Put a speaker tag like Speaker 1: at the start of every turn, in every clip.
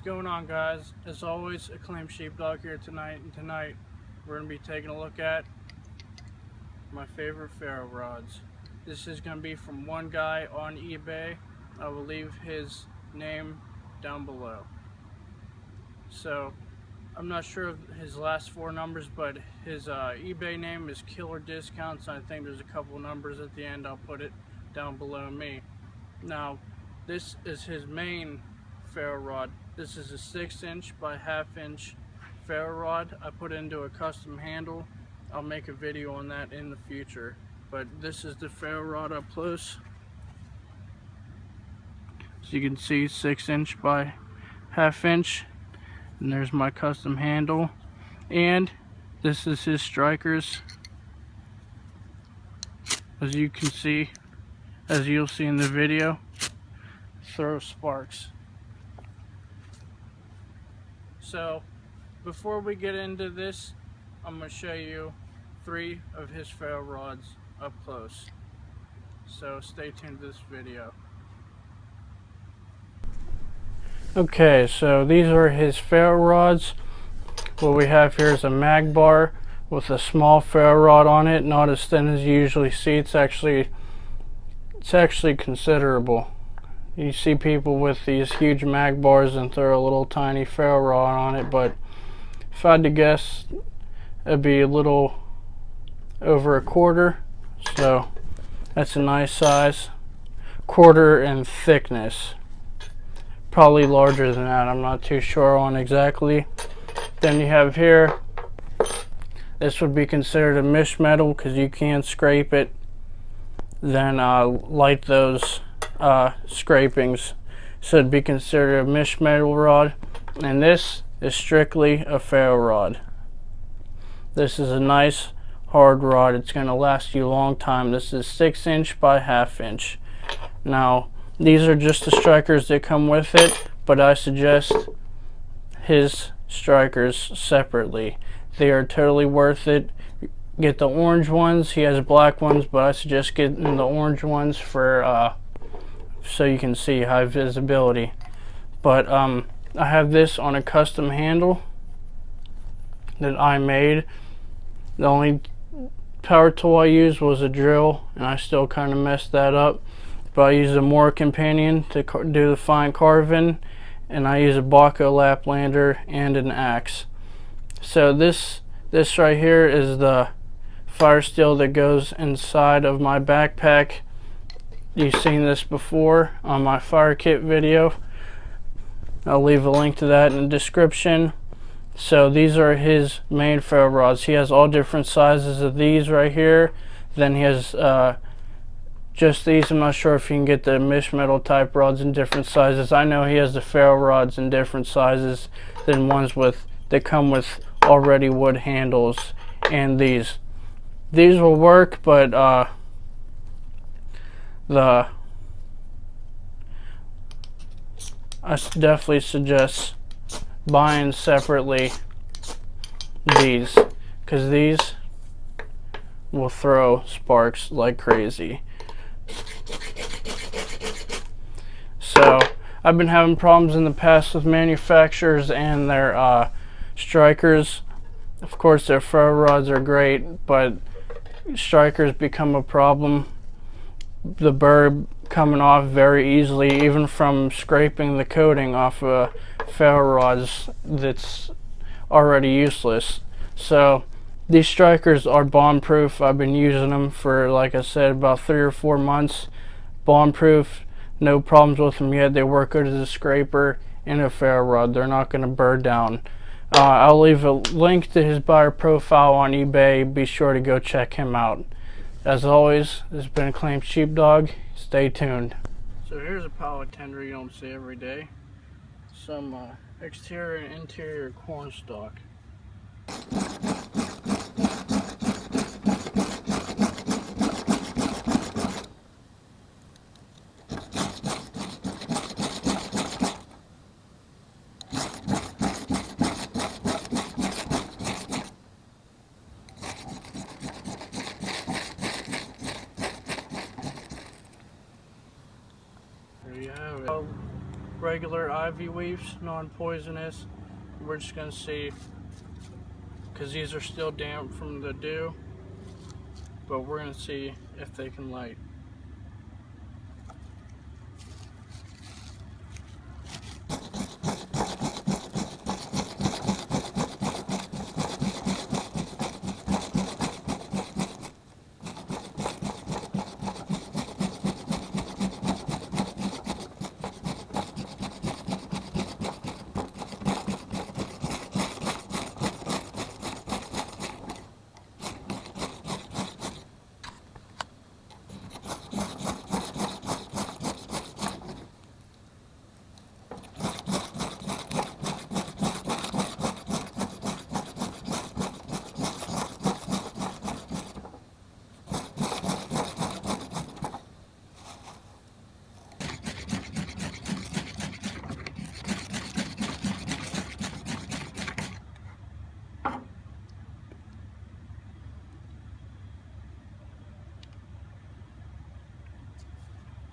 Speaker 1: going on, guys? As always, Acclaimed Sheepdog here tonight, and tonight we're going to be taking a look at my favorite ferro rods. This is going to be from one guy on eBay. I will leave his name down below. So I'm not sure of his last four numbers, but his eBay name is Killer Discounts. I think there's a couple numbers at the end. I'll put it down below me. Now, this is his main ferro rod. This is a 6" by 1/2" ferro rod. I put it into a custom handle. I'll make a video on that in the future. But this is the ferro rod up close. As you can see, 6" by 1/2". And there's my custom handle. And this is his strikers. As you can see, as you'll see in the video, throw sparks. So before we get into this, I'm going to show you 3 of his ferro rods up close. So stay tuned to this video. Okay, so these are his ferro rods. What we have here is a mag bar with a small ferro rod on it, not as thin as you usually see. It's actually considerable. You see people with these huge mag bars and throw a little tiny ferro rod on it, but if I had to guess, it'd be a little over 1/4. So that's a nice size. 1/4 in thickness. Probably larger than that, I'm not too sure on exactly. Then you have here, this would be considered a mish metal because you can scrape it, then light those scrapings, so it'd be considered a mish metal rod. And this is strictly a ferro rod. This is a nice hard rod. It's going to last you a long time. This is 6" by 1/2". Now these are just the strikers that come with it, but I suggest his strikers separately. They are totally worth it. Get the orange ones. He has black ones, but I suggest getting the orange ones for so you can see high visibility. But I have this on a custom handle that I made. The only power tool I used was a drill, and I still kind of messed that up. But I used a Moore companion to do the fine carving, and I use a Baco Laplander and an axe. So this right here is the fire steel that goes inside of my backpack. You've seen this before on my fire kit video. I'll leave a link to that in the description. So these are his main ferro rods. He has all different sizes of these right here. Then he has just these. I'm not sure if you can get the mish metal type rods in different sizes. I know he has the ferro rods in different sizes than ones that come with already wood handles. And these will work, but I definitely suggest buying separately these, because these will throw sparks like crazy. So I've been having problems in the past with manufacturers and their strikers. Of course, their ferro rods are great, but strikers become a problem. The burr coming off very easily, even from scraping the coating off of ferro rods that's already useless. So these strikers are bomb proof. I've been using them for, like I said, about 3 or 4 months. Bomb proof, no problems with them yet. They work good as a scraper and a ferro rod. They're not going to burr down. I'll leave a link to his buyer profile on eBay. Be sure to go check him out. As always, this has been Acclaimed Sheepdog. Stay tuned. So here's a pallet tender you don't see every day. Some exterior and interior corn stalk. regular ivy weaves, non-poisonous. We're just going to see, because these are still damp from the dew, but we're going to see if they can light.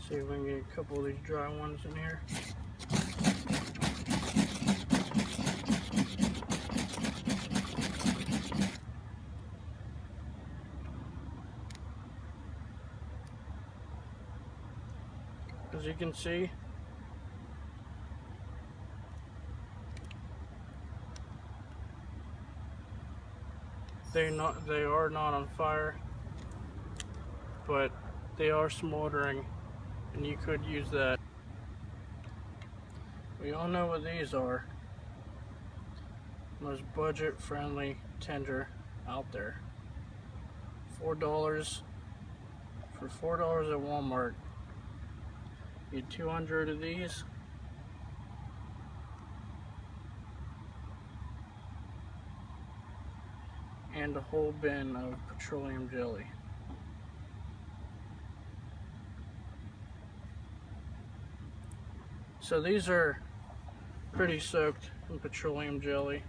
Speaker 1: See if we can get a couple of these dry ones in here. As you can see, they are not on fire, but they are smoldering, and you could use that. We all know what these are. Most budget-friendly tinder out there. $4 for $4 at Walmart. You get 200 of these. And a whole bin of petroleum jelly. So these are pretty soaked in petroleum jelly.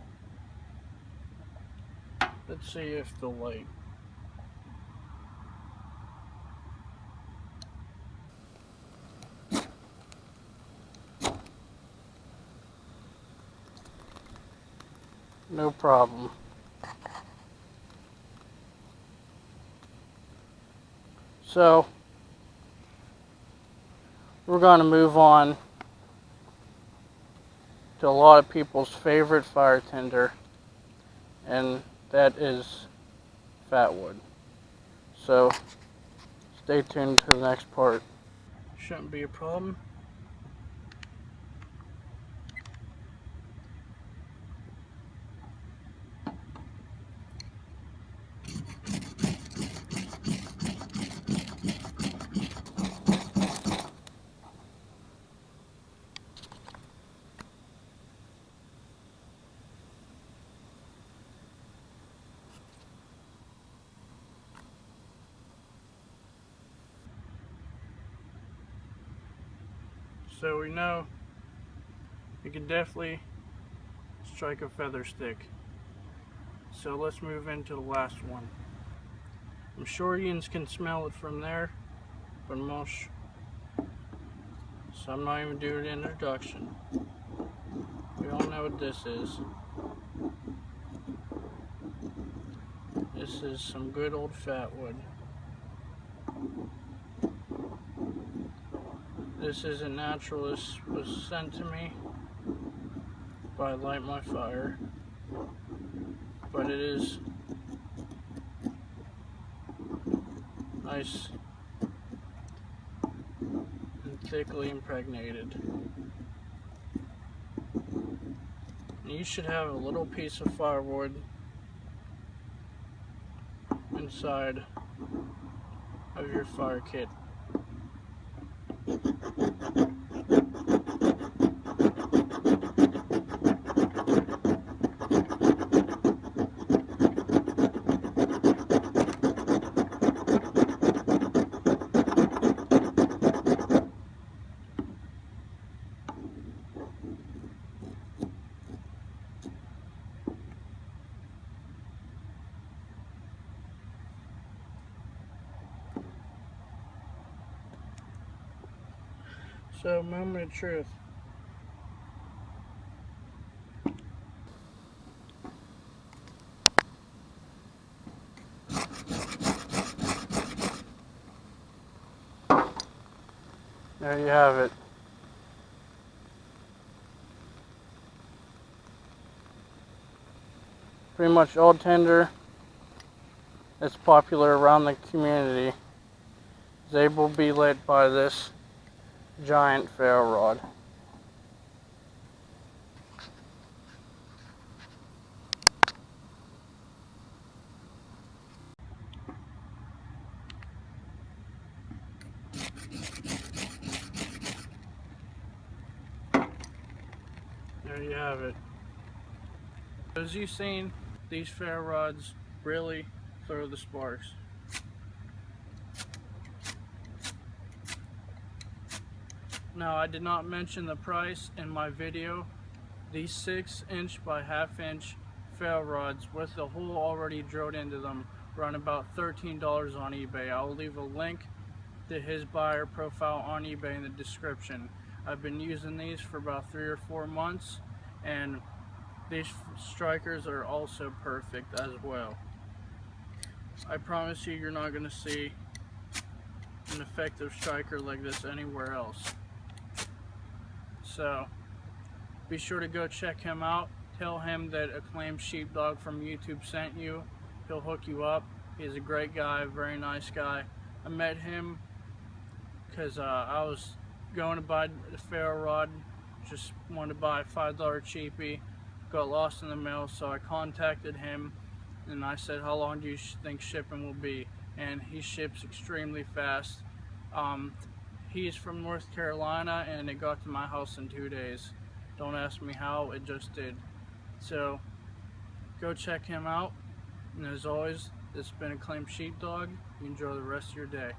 Speaker 1: Let's see if they'll light. No problem. So we're going to move on to a lot of people's favorite fire tinder, and that is fat wood. So stay tuned to the next part. Shouldn't be a problem. So we know you can definitely strike a feather stick. So let's move into the last one. I'm sure Ian's can smell it from there, but so I'm not even doing an introduction. We all know what this is. This is some good old fat wood. This isn't natural. This was sent to me by Light My Fire, but it is nice and thickly impregnated. And you should have a little piece of firewood inside of your fire kit. So, moment of truth. There you have it. Pretty much all tender that's popular around the community is able to be lit by this giant ferro rod. There you have it. As you've seen, these ferro rods really throw the sparks. Now, I did not mention the price in my video. These 6" by 1/2" ferro rods with the hole already drilled into them run about $13 on eBay. I'll leave a link to his buyer profile on eBay in the description. I've been using these for about 3 or 4 months, and these strikers are also perfect as well. I promise you, you're not going to see an effective striker like this anywhere else. So be sure to go check him out. Tell him that Acclaimed Sheepdog from YouTube sent you. He'll hook you up. He's a great guy, very nice guy. I met him because I was going to buy the ferro rod, just wanted to buy a $5 cheapie, got lost in the mail, so I contacted him and I said, how long do you think shipping will be? And he ships extremely fast. He's from North Carolina and it got to my house in 2 days. Don't ask me how, it just did. So go check him out, and as always, this has been Acclaimed Sheepdog. You enjoy the rest of your day.